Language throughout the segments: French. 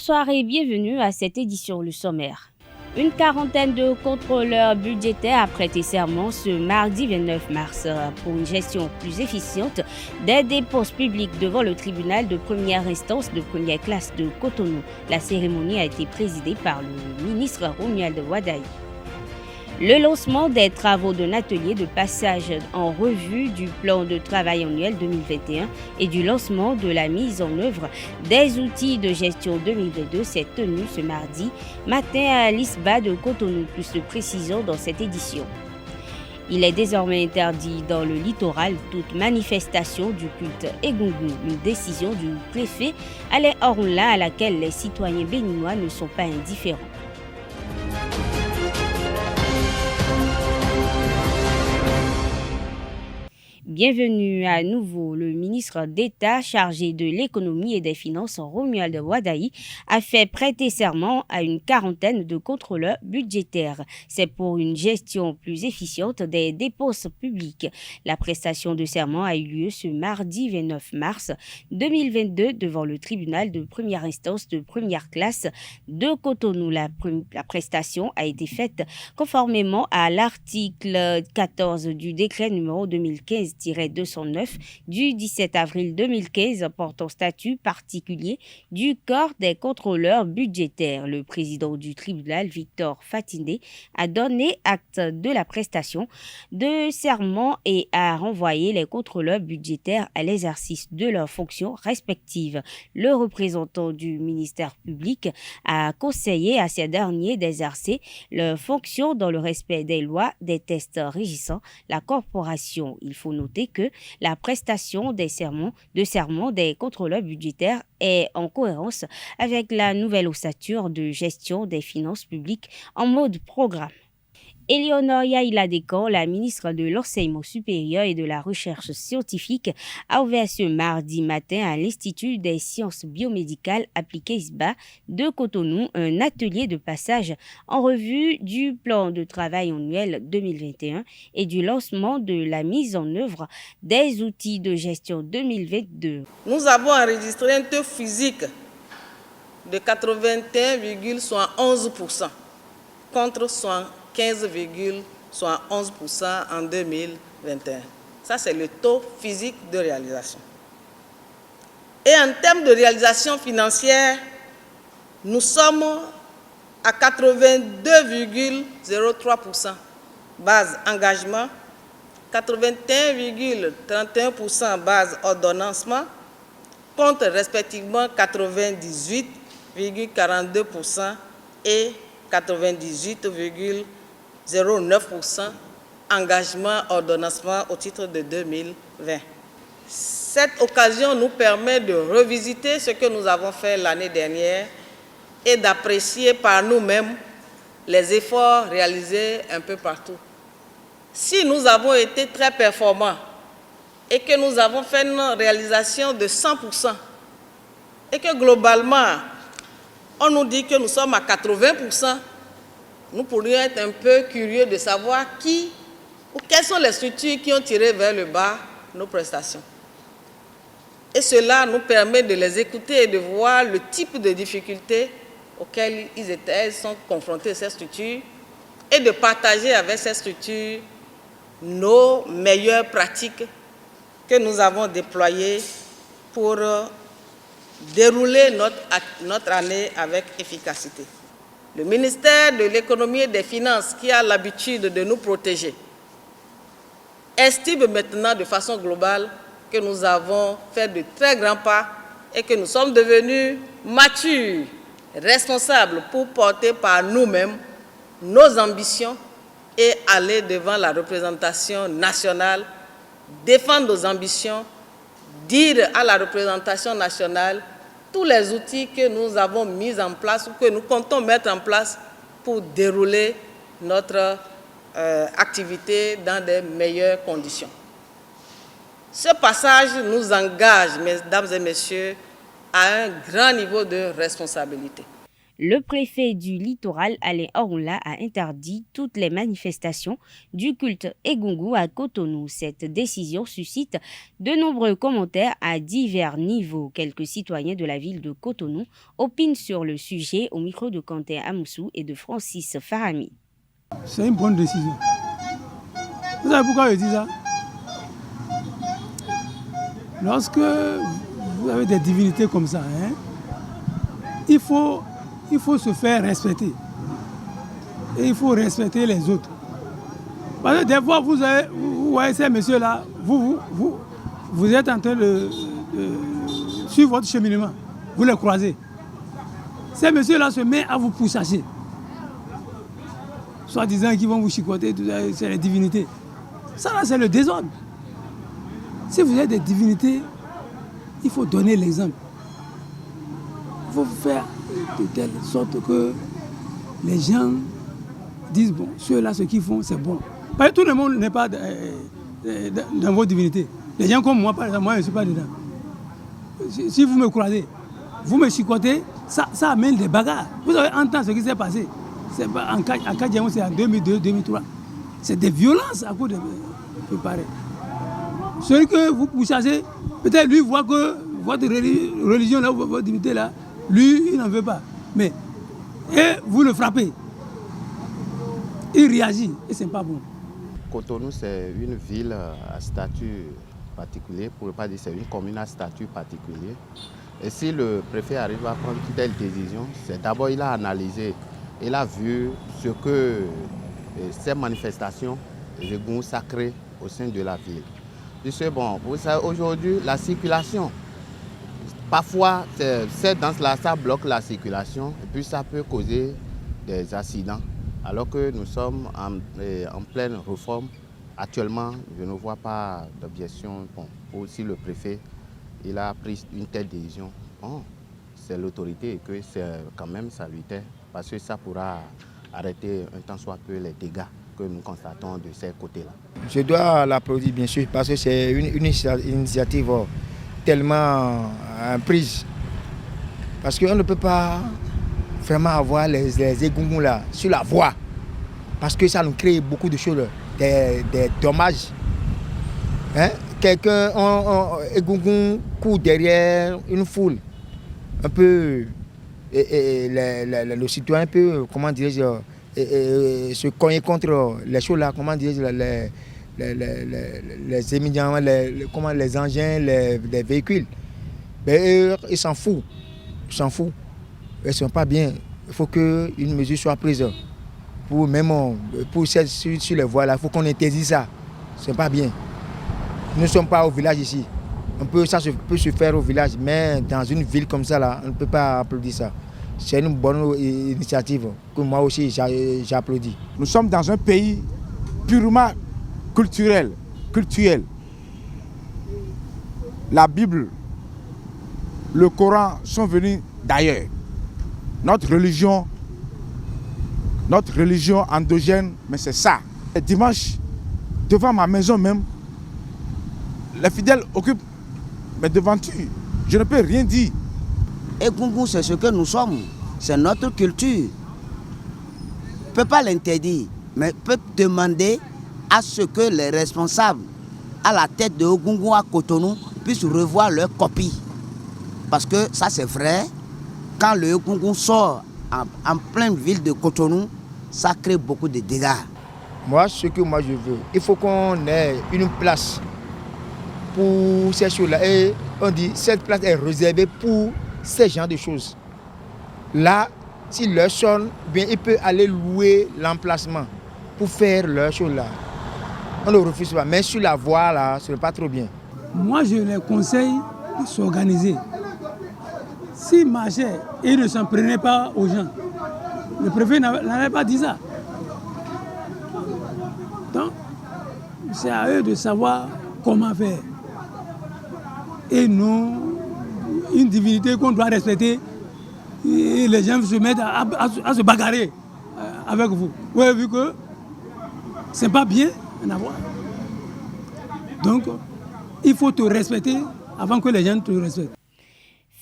Bonsoir et bienvenue à cette édition Le Sommaire. Une quarantaine de contrôleurs budgétaires a prêté serment ce mardi 29 mars pour une gestion plus efficiente des dépenses publiques devant le tribunal de première instance de première classe de Cotonou. La cérémonie a été présidée par le ministre Romuald Wadayi. Le lancement des travaux d'un atelier de passage en revue du plan de travail annuel 2021 et du lancement de la mise en œuvre des outils de gestion 2022 s'est tenu ce mardi matin à l'ISBA de Cotonou, plus de précision dans cette édition. Il est désormais interdit dans le littoral toute manifestation du culte Egungun, une décision du préfet Alain Orunla à laquelle les citoyens béninois ne sont pas indifférents. Bienvenue à nouveau. Le ministre d'État chargé de l'économie et des finances, Romuald Wadayi, a fait prêter serment à une quarantaine de contrôleurs budgétaires. C'est pour une gestion plus efficiente des dépenses publiques. La prestation de serment a eu lieu ce mardi 29 mars 2022 devant le tribunal de première instance de première classe de Cotonou. La prestation a été faite conformément à l'article 14 du décret numéro 2015-209 du 17 avril 2015 portant statut particulier du corps des contrôleurs budgétaires. Le président du tribunal, Victor Fatindé, a donné acte de la prestation de serment et a renvoyé les contrôleurs budgétaires à l'exercice de leurs fonctions respectives. Le représentant du ministère public a conseillé à ces derniers d'exercer leurs fonctions dans le respect des lois, des tests régissant la corporation. Il faut noter que la prestation des serments des contrôleurs budgétaires est en cohérence avec la nouvelle ossature de gestion des finances publiques en mode programme. Éléonore Yaïla-Descamps, la ministre de l'Enseignement supérieur et de la Recherche scientifique, a ouvert ce mardi matin à l'Institut des sciences biomédicales appliquées ISBA de Cotonou un atelier de passage en revue du plan de travail annuel 2021 et du lancement de la mise en œuvre des outils de gestion 2022. Nous avons enregistré un taux physique de 81,11% contre 15,11% en 2021. Ça, c'est le taux physique de réalisation. Et en termes de réalisation financière, nous sommes à 82,03% base engagement, 81,31% base ordonnancement, contre respectivement 98,42% et 98,09% engagement ordonnancement au titre de 2020. Cette occasion nous permet de revisiter ce que nous avons fait l'année dernière et d'apprécier par nous-mêmes les efforts réalisés un peu partout. Si nous avons été très performants et que nous avons fait une réalisation de 100% et que globalement, on nous dit que nous sommes à 80%, nous pourrions être un peu curieux de savoir qui ou quelles sont les structures qui ont tiré vers le bas nos prestations. Et cela nous permet de les écouter et de voir le type de difficultés auxquelles ils sont confrontés, ces structures, et de partager avec ces structures nos meilleures pratiques que nous avons déployées pour dérouler notre année avec efficacité. Le ministère de l'économie et des finances, qui a l'habitude de nous protéger, estime maintenant de façon globale que nous avons fait de très grands pas et que nous sommes devenus matures, responsables pour porter par nous-mêmes nos ambitions et aller devant la représentation nationale, défendre nos ambitions, dire à la représentation nationale tous les outils que nous avons mis en place ou que nous comptons mettre en place pour dérouler notre activité dans de meilleures conditions. Ce passage nous engage, mesdames et messieurs, à un grand niveau de responsabilité. Le préfet du littoral, Alain Orunla, a interdit toutes les manifestations du culte Egungun à Cotonou. Cette décision suscite de nombreux commentaires à divers niveaux. Quelques citoyens de la ville de Cotonou opinent sur le sujet au micro de Quentin Amoussou et de Francis Farami. C'est une bonne décision. Vous savez pourquoi je dis ça? Lorsque vous avez des divinités comme ça, il faut se faire respecter. Et il faut respecter les autres. Parce que des fois, vous voyez ces messieurs-là, vous êtes en train de suivre votre cheminement. Vous les croisez. Ces messieurs-là se mettent à vous pourchasser. Soit disant qu'ils vont vous chicoter, c'est les divinités. Ça là, c'est le désordre. Si vous êtes des divinités, il faut donner l'exemple. Il faut faire de telle sorte que les gens disent, bon, ceux-là, ce qu'ils font, c'est bon. Parce que tout le monde n'est pas dans vos divinités. Les gens comme moi, par exemple, moi, je ne suis pas dedans. Si vous me croisez, vous me chicotez, ça amène des bagarres. Vous avez entendu ce qui s'est passé. En Kadjamou, c'est en 2002-2003. C'est des violences à cause de pareil. Celui que vous pourchassez, peut-être lui voit que votre religion, là, votre divinité, là, lui, il n'en veut pas. Mais, et vous le frappez. Il réagit et ce n'est pas bon. Cotonou, c'est une ville à statut particulier, pour ne pas dire c'est une commune à statut particulier. Et si le préfet arrive à prendre une telle décision, c'est d'abord il a analysé, il a vu ce que ces manifestations de goût sacré au sein de la ville. Puisque bon, vous savez, aujourd'hui, la circulation, parfois, ces danses-là, ça bloque la circulation et puis ça peut causer des accidents. Alors que nous sommes en pleine réforme. Actuellement, je ne vois pas d'objection. Bon, aussi le préfet, il a pris une telle décision. Bon, c'est l'autorité et que c'est quand même salutaire parce que ça pourra arrêter un tant soit peu les dégâts que nous constatons de ces côtés-là. Je dois l'applaudir bien sûr parce que c'est une initiative tellement prise. Parce qu'on ne peut pas vraiment avoir les Egungun là sur la voie. Parce que ça nous crée beaucoup de choses, des dommages. Quelqu'un, Egungun court derrière une foule. Un peu, le citoyen peut, comment dirais-je, se cogner contre les choses là, comment dirais-je, les éminents, les engins, les véhicules. Mais ils s'en foutent. Ils s'en foutent. Ils ne sont pas bien. Il faut qu'une mesure soit prise. Pour sur les voies là, il faut qu'on interdise ça. Ce n'est pas bien. Nous ne sommes pas au village ici. Ça peut se faire au village, mais dans une ville comme ça, là, on ne peut pas applaudir ça. C'est une bonne initiative que moi aussi j'applaudis. Nous sommes dans un pays purement culturel. La Bible, le Coran sont venus d'ailleurs. Notre religion endogène, mais c'est ça. Et dimanche, devant ma maison même, les fidèles occupent mes devantures. Je ne peux rien dire. Egungun, c'est ce que nous sommes. C'est notre culture. On ne peut pas l'interdire, mais on peut demander à ce que les responsables à la tête de Egungun à Cotonou puissent revoir leur copie. Parce que ça c'est vrai, quand le Egungun sort en pleine ville de Cotonou, ça crée beaucoup de dégâts. Moi, ce que moi je veux, il faut qu'on ait une place pour ces choses-là. Et on dit cette place est réservée pour ces genres de choses. Là, s'il leur sonne, bien, il peut aller louer l'emplacement pour faire leurs choses là. On ne refuse pas. Mais sur la voie là, ce n'est pas trop bien. Moi, je les conseille de s'organiser. S'ils marchaient et ne s'en prenaient pas aux gens, le préfet n'avait pas dit ça. Donc, c'est à eux de savoir comment faire. Et nous, une divinité qu'on doit respecter, et les gens se mettent à se bagarrer avec vous. Vous avez vu que c'est pas bien en avoir. Donc, il faut te respecter avant que les gens te respectent.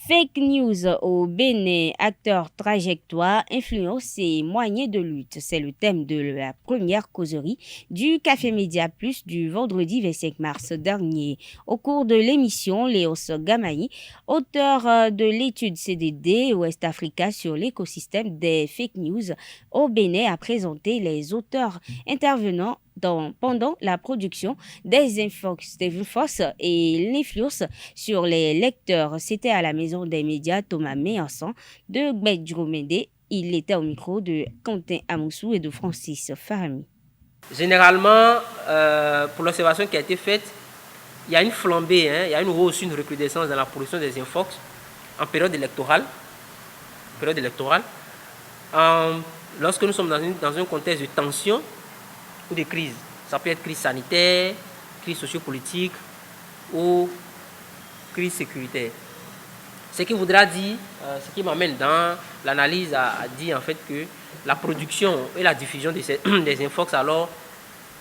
Fake news au Bénin, acteurs, trajectoire, influence et moyens de lutte. C'est le thème de la première causerie du Café Média Plus du vendredi 25 mars dernier. Au cours de l'émission, Léos Gamaï, auteur de l'étude CDD West Africa sur l'écosystème des fake news au Bénin, a présenté les auteurs intervenant pendant la production des infox et l'influence sur les lecteurs. C'était à la Maison des médias Thomas Méançon de Gbedjromende. Il était au micro de Quentin Amoussou et de Francis Farami. Généralement, pour l'observation qui a été faite, il y a une flambée, il y a une hausse, une recrudescence dans la production des infox en période électorale. Lorsque nous sommes dans un contexte de tension ou de crise, ça peut être crise sanitaire, crise sociopolitique ou crise sécuritaire. Ce qui voudra dire, ce qui m'amène dans l'analyse à dire en fait que la production et la diffusion des infox alors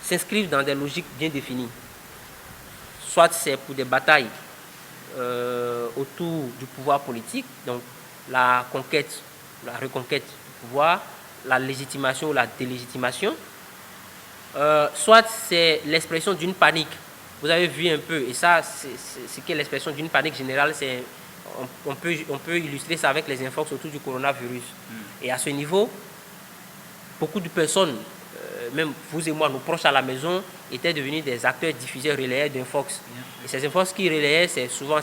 s'inscrivent dans des logiques bien définies. Soit c'est pour des batailles autour du pouvoir politique, donc la conquête, la reconquête du pouvoir, la légitimation ou la délégitimation, soit c'est l'expression d'une panique. Vous avez vu un peu, et ça, c'est qu'est l'expression d'une panique générale, on peut illustrer ça avec les infox autour du coronavirus. Et à ce niveau, beaucoup de personnes, même vous et moi, nos proches à la maison, étaient devenus des acteurs diffuseurs relayeurs d'infox. Et ces infox qui relayaient, c'était souvent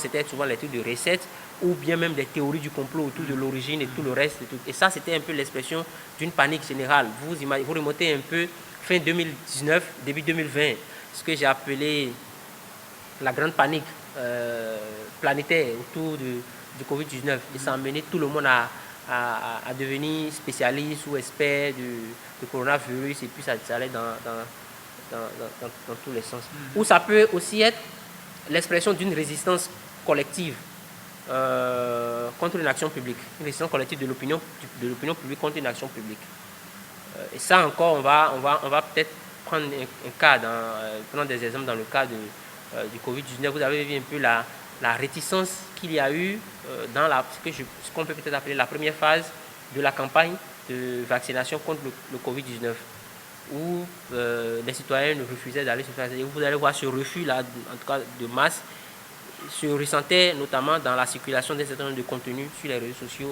les trucs de recettes, ou bien même des théories du complot autour de l'origine et tout le reste. Et ça, c'était un peu l'expression d'une panique générale. Vous remontez un peu fin 2019, début 2020, ce que j'ai appelé la grande panique planétaire autour du Covid-19. Et ça a amené tout le monde à devenir spécialiste ou expert du coronavirus, et puis ça allait dans tous les sens. Ou ça peut aussi être l'expression d'une résistance collective contre une action publique, une résistance collective de l'opinion publique contre une action publique. Et ça encore, on va peut-être prendre un cas, prendre des exemples dans le cas du Covid-19. Vous avez vu un peu la réticence qu'il y a eu dans ce qu'on peut peut-être appeler la première phase de la campagne de vaccination contre le Covid-19, où les citoyens refusaient d'aller se faire. Et vous allez voir ce refus-là, en tout cas de masse, se ressentait notamment dans la circulation d'un certain nombre de contenus sur les réseaux sociaux,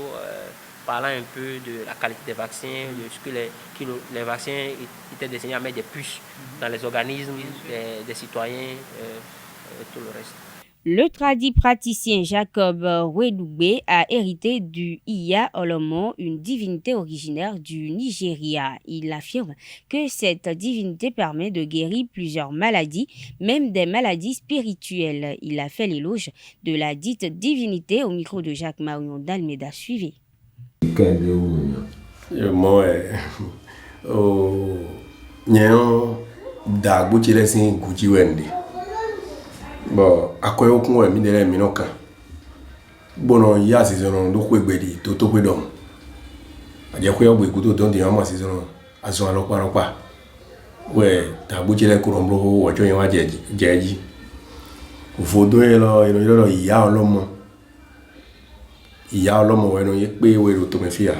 parlant un peu de la qualité des vaccins, de ce que les vaccins étaient destinés à mettre des puces dans les organismes des citoyens et tout le reste. Le tradit praticien Jacob Wedougbe a hérité du Iya Olomo, une divinité originaire du Nigeria. Il affirme que cette divinité permet de guérir plusieurs maladies, même des maladies spirituelles. Il a fait l'éloge de la dite divinité au micro de Jacques Marion d'Almeida. Suivez. Bon, akoye okun we mi dele mi nokan bono ya season do ko egbedi to pe dom aje ko yo gbe to don di ama season aso alopa we ta bujile ko rombro ojo yen wa jeji ufodo lo iya olomo we no ye pe we ro to me fia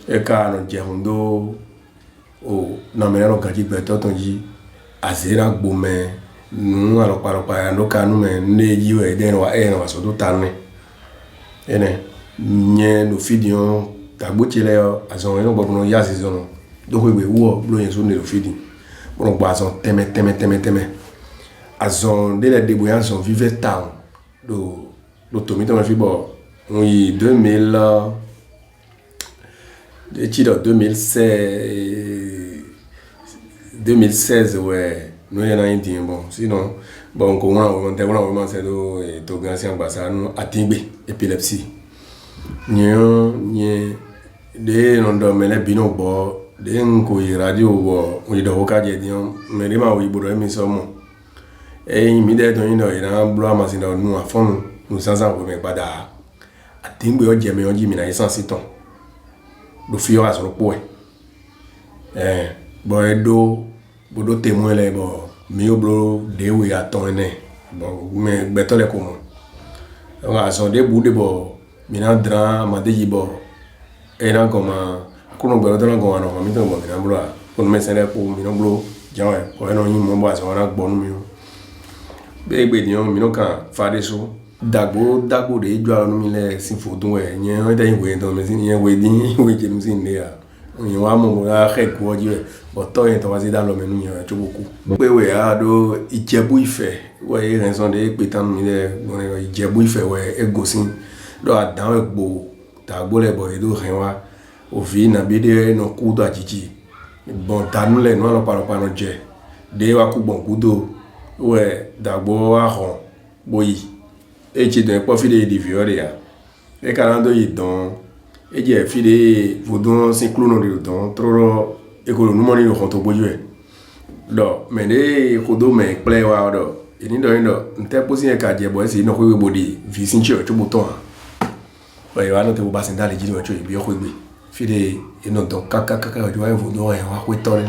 e ka no je hundo o na me no gaji gbe to ton yi azera gbome nu alopa no kanu me neji we den wa so do tanne ene nye no fidion tagbochile azon no gbogbo ya season do ko gbe wo blo yen so ne lo fidi bon gba azon teme azon de la deboyan son vive town do tomito me fi bo oui 2016 ouais nous y en a un temps bon sinon bon comment on c'est to gansi ambassa no atingbe épilepsie nye de non do mele bino bo de nko radio bo o do ka je dion me de ma wi boro mi so mo e mi de don yin do ina blo amasi do nu afon nu sansan ko me pada atingbe o je me o ji mi na essence ton do fi o asoro po bo edo bodo témoin le bo mi oblo de we aton ne bon me betole ko mo Donc à son début de bon, maintenant drame, m'a dit bon, et là comme qu'on a besoin de qu'on a un minimum de bon, minimum pour nous mettre pour minimum, tiens ouais, pour un an nous m'envoie ça on a bon minimum. Bébé disons minimum quand faire des choses, d'abord de jouer nous mille si photo ouais, n'y a pas d'y dans mais n'y a wedding, wedding nous c'est né. On y va mon gars quoi dire, bon toi tu vas dans le menu y a tout beaucoup. Oui oui ah do il djebou il fait, ouais raison de pétant mille, on il djebou il fait ouais et gossin, do dans le beau, t'as beau les boys do rien wa, au vie na bide no coup de titi. Bon t'as nous les nous on parle pas no dje, de wa coup bon coup do, ouais d'abord à rond, boy, et tu dois pas filer des vieux là, et quand on y donc et j'ai filé vous donner ces clowns de temps trop économiquement ils ont tout besoin donc mais les codos mais play wa do et ni do n'était possible qu'à dire bon c'est une quoi body vision tout bouton ouais va noter vous passer dans les gens tu bien quoi filé et non donc kaka tu vois vous doit wa quoi ton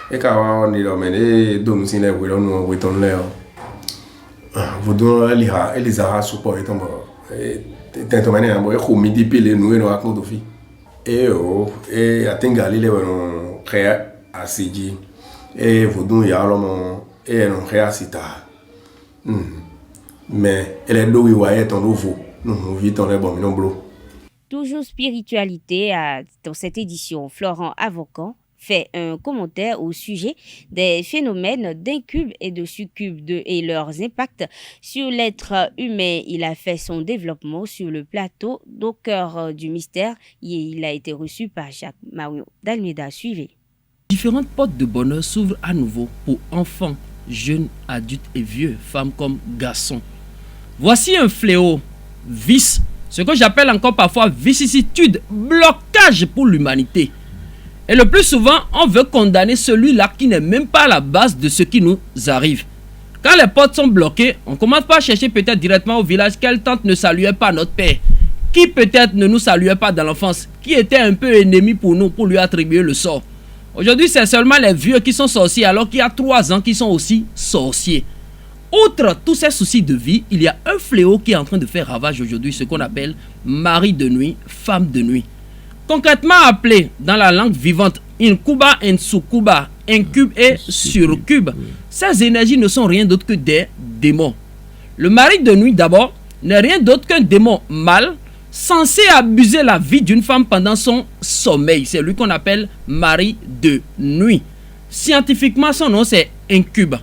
et quand on est là mais les dons c'est les vous non vous ton là vous doit les a support et tombe tento manière moi je me dis pile nous nous raconte aussi et atengali les on créa asiji et vous donc ya l'homme et on créa sita mais elle est douée ouais ton nouveau nous vite on est bon non blo. Toujours spiritualité dans cette édition, Florent Avocan fait un commentaire au sujet des phénomènes d'incubes et de succubes et leurs impacts sur l'être humain. Il a fait son développement sur le plateau d'Au cœur du mystère et il a été reçu par Jacques Mario d'Almeida. Suivez. Différentes portes de bonheur s'ouvrent à nouveau pour enfants, jeunes, adultes et vieux, femmes comme garçons. Voici un fléau, vice, ce que j'appelle encore parfois vicissitude, blocage pour l'humanité. Et le plus souvent, on veut condamner celui-là qui n'est même pas à la base de ce qui nous arrive. Quand les portes sont bloquées, on commence par chercher peut-être directement au village quelle tante ne saluait pas notre père, qui peut-être ne nous saluait pas dans l'enfance, qui était un peu ennemi pour nous, pour lui attribuer le sort. Aujourd'hui, c'est seulement les vieux qui sont sorciers, alors qu'il y a 3 ans qui sont aussi sorciers. Outre tous ces soucis de vie, il y a un fléau qui est en train de faire ravage aujourd'hui, ce qu'on appelle mari de nuit, femme de nuit. Concrètement appelé dans la langue vivante incuba et succuba, incube et surcube, ces énergies ne sont rien d'autre que des démons. Le mari de nuit d'abord n'est rien d'autre qu'un démon mâle censé abuser la vie d'une femme pendant son sommeil. C'est lui qu'on appelle mari de nuit. Scientifiquement, son nom c'est incube.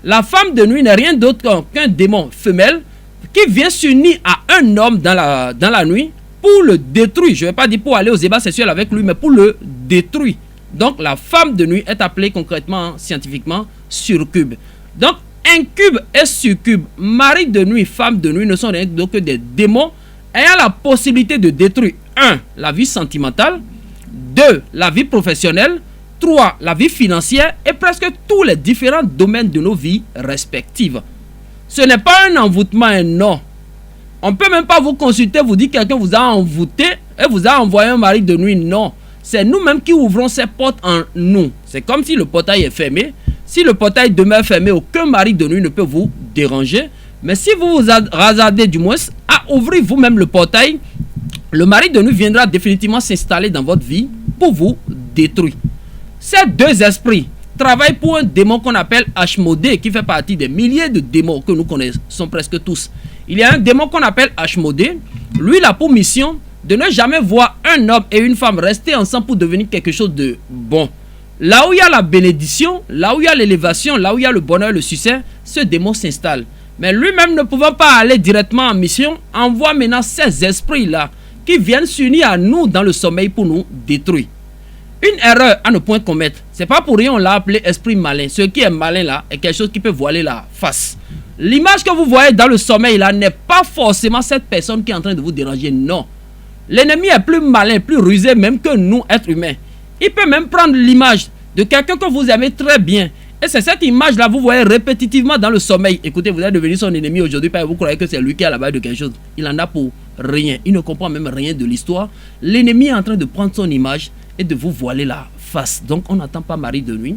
La femme de nuit n'est rien d'autre qu'un démon femelle qui vient s'unir à un homme dans la nuit pour le détruire. Je ne vais pas dire pour aller aux ébats sexuels avec lui, mais pour le détruire. Donc la femme de nuit est appelée concrètement, scientifiquement, surcube. Donc incube et surcube, mari de nuit, femme de nuit ne sont rien d'autre que des démons ayant la possibilité de détruire 1. La vie sentimentale, 2. La vie professionnelle, 3. La vie financière et presque tous les différents domaines de nos vies respectives. Ce n'est pas un envoûtement, non. On ne peut même pas vous consulter, vous dire que quelqu'un vous a envoûté et vous a envoyé un mari de nuit. Non. C'est nous-mêmes qui ouvrons ces portes en nous. C'est comme si le portail est fermé. Si le portail demeure fermé, aucun mari de nuit ne peut vous déranger. Mais si vous vous hasardez du moins à ouvrir vous-même le portail, le mari de nuit viendra définitivement s'installer dans votre vie pour vous détruire. Ces 2 esprits travaillent pour un démon qu'on appelle Ashmodé, qui fait partie des milliers de démons que nous connaissons presque tous. Il y a un démon qu'on appelle Ashmodé. Lui, il a pour mission de ne jamais voir un homme et une femme rester ensemble pour devenir quelque chose de bon. Là où il y a la bénédiction, là où il y a l'élévation, là où il y a le bonheur, le succès, ce démon s'installe. Mais lui-même ne pouvant pas aller directement en mission, envoie maintenant ces esprits-là qui viennent s'unir à nous dans le sommeil pour nous détruire. Une erreur à ne point commettre. C'est pas pour rien on l'a appelé esprit malin. Ce qui est malin là est quelque chose qui peut voiler la face. L'image que vous voyez dans le sommeil là n'est pas forcément cette personne qui est en train de vous déranger. Non. L'ennemi est plus malin, plus rusé même que nous, êtres humains. Il peut même prendre l'image de quelqu'un que vous aimez très bien. Et c'est cette image-là, vous voyez répétitivement dans le sommeil. Écoutez, vous êtes devenu son ennemi aujourd'hui parce que vous croyez que c'est lui qui est à la base de quelque chose. Il en a pour rien. Il ne comprend même rien de l'histoire. L'ennemi est en train de prendre son image et de vous voiler la face. Donc, on n'attend pas mari de nuit.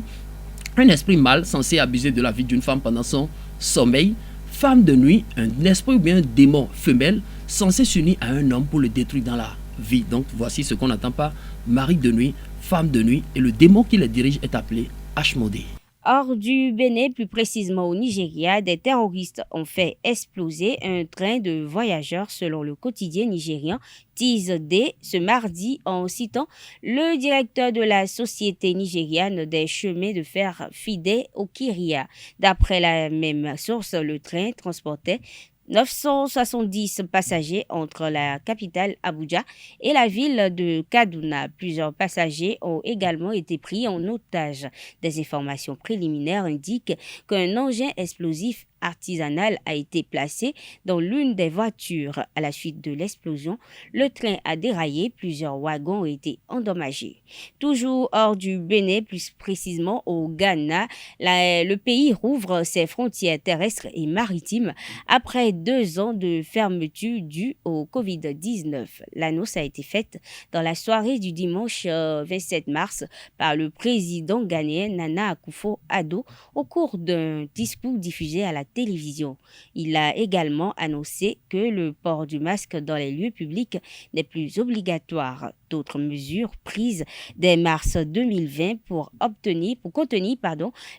Un esprit mâle censé abuser de la vie d'une femme pendant son sommeil. Femme de nuit, un esprit ou bien un démon femelle censée s'unir à un homme pour le détruire dans la vie. Donc voici ce qu'on n'attend pas. Mari de nuit, femme de nuit, et le démon qui les dirige est appelé Ashmodé. Hors du Bénin, plus précisément au Nigeria, des terroristes ont fait exploser un train de voyageurs selon le quotidien nigérian Tizedé ce mardi en citant le directeur de la société nigériane des chemins de fer Fide Okiria. D'après la même source, le train transportait 970 passagers entre la capitale Abuja et la ville de Kaduna. Plusieurs passagers ont également été pris en otage. Des informations préliminaires indiquent qu'un engin explosif artisanal a été placé dans l'une des voitures. À la suite de l'explosion, le train a déraillé, plusieurs wagons ont été endommagés. Toujours hors du Bénin, plus précisément au Ghana, le pays rouvre ses frontières terrestres et maritimes après 2 ans de fermeture due au Covid-19. L'annonce a été faite dans la soirée du dimanche 27 mars par le président ghanéen Nana Akufo-Addo au cours d'un discours diffusé à la télévision. Il a également annoncé que le port du masque dans les lieux publics n'est plus obligatoire. D'autres mesures prises dès mars 2020 pour contenir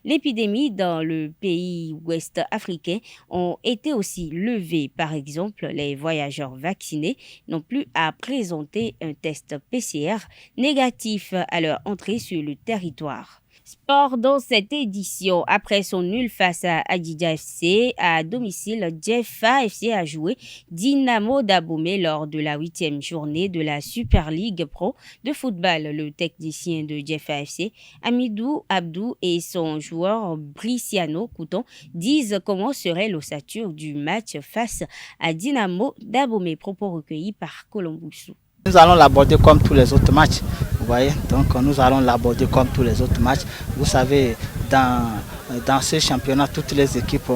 l'épidémie dans le pays ouest africain ont été aussi levées. Par exemple, les voyageurs vaccinés n'ont plus à présenter un test PCR négatif à leur entrée sur le territoire. Sport dans cette édition. Après son nul face à Adidja FC à domicile, Jeffa FC a joué Dynamo d'Abomey lors de la 8e journée de la Super League Pro de football. Le technicien de Jeffa FC, Amidou Abdou, et son joueur Briciano Couton disent comment serait l'ossature du match face à Dynamo d'Abomey. Propos recueillis par Colomboussou. Nous allons l'aborder comme tous les autres matchs, vous voyez, donc nous allons l'aborder comme tous les autres matchs. Vous savez, dans ce championnat, toutes les équipes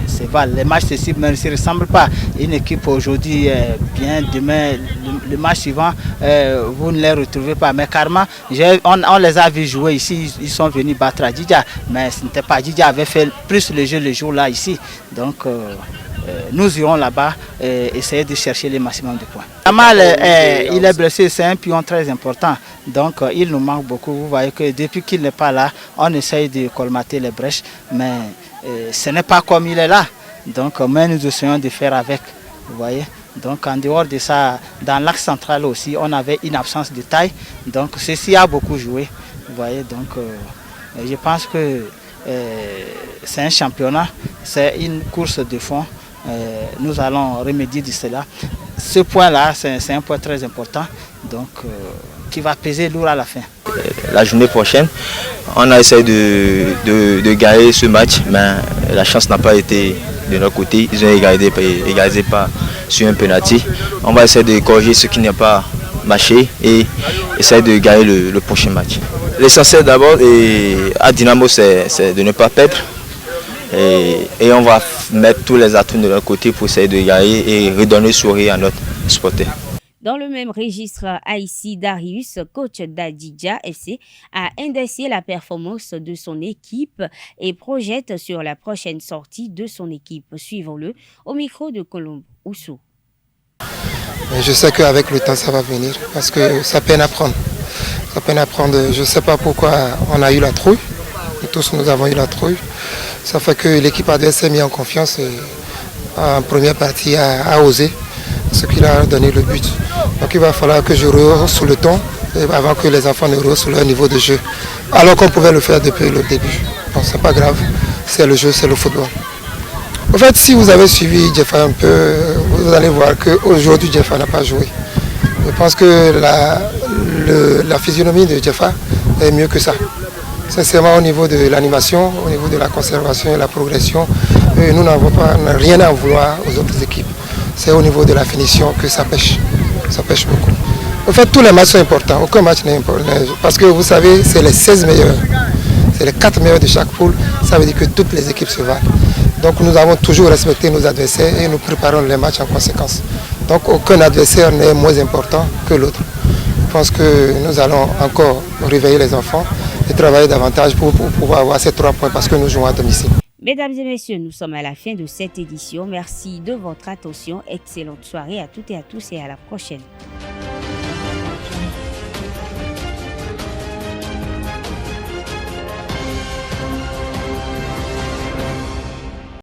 se valent. Les matchs ne se ressemblent pas. Une équipe aujourd'hui est bien, demain, le match suivant, vous ne les retrouvez pas. Mais carrément, on les a vus jouer ici, ils sont venus battre Adidja, mais ce n'était pas Adidja avait fait plus le jeu le jour-là ici. Donc, nous irons là-bas essayer de chercher le maximum de points. Amal, il est blessé, c'est un pion très important, donc il nous manque beaucoup. Vous voyez que depuis qu'il n'est pas là, on essaye de colmater les brèches, mais ce n'est pas comme il est là. Donc, mais nous essayons de faire avec, vous voyez. Donc en dehors de ça, dans l'axe central aussi, on avait une absence de taille, donc ceci a beaucoup joué, vous voyez. Donc je pense que c'est un championnat, c'est une course de fond. Nous allons remédier de cela. Ce point-là, c'est un point très important, donc qui va peser lourd à la fin. La journée prochaine, on a essayé de gagner ce match, mais la chance n'a pas été de notre côté. Ils ont égalisé pas sur un penalty. On va essayer de corriger ce qui n'a pas marché et essayer de gagner le prochain match. L'essentiel d'abord à Dynamo, c'est de ne pas perdre. Et on va mettre tous les atouts de notre côté pour essayer de gagner et redonner sourire à notre supporter. Dans le même registre, Aïssi Darius, coach d'Adidja FC, a indexé la performance de son équipe et projette sur la prochaine sortie de son équipe. Suivons-le au micro de Colombe Oussou. Je sais qu'avec le temps, ça va venir parce que ça peine à prendre. Ça peine à prendre. Je ne sais pas pourquoi on a eu la trouille. Tous nous avons eu la trouille. Ça fait que l'équipe adverse s'est mise en confiance et en première partie a osé, ce qui a donné le but. Donc il va falloir que je rehausse sous le ton avant que les enfants ne rehaussent leur niveau de jeu. Alors qu'on pouvait le faire depuis le début. Bon, c'est pas grave, c'est le jeu, c'est le football. En fait, si vous avez suivi Jeffa un peu, vous allez voir qu'aujourd'hui Jeffa n'a pas joué. Je pense que la physionomie de Jeffa est mieux que ça. Sincèrement, au niveau de l'animation, au niveau de la conservation et la progression, nous n'avons rien à en vouloir aux autres équipes. C'est au niveau de la finition que ça pêche. Ça pêche beaucoup. En fait, tous les matchs sont importants. Aucun match n'est important. Parce que vous savez, c'est les 16 meilleurs. C'est les 4 meilleurs de chaque poule. Ça veut dire que toutes les équipes se valent. Donc nous avons toujours respecté nos adversaires et nous préparons les matchs en conséquence. Donc aucun adversaire n'est moins important que l'autre. Je pense que nous allons encore réveiller les enfants et travailler davantage pour pouvoir avoir ces 3 points parce que nous jouons à domicile. Mesdames et messieurs, nous sommes à la fin de cette édition. Merci de votre attention. Excellente soirée à toutes et à tous et à la prochaine.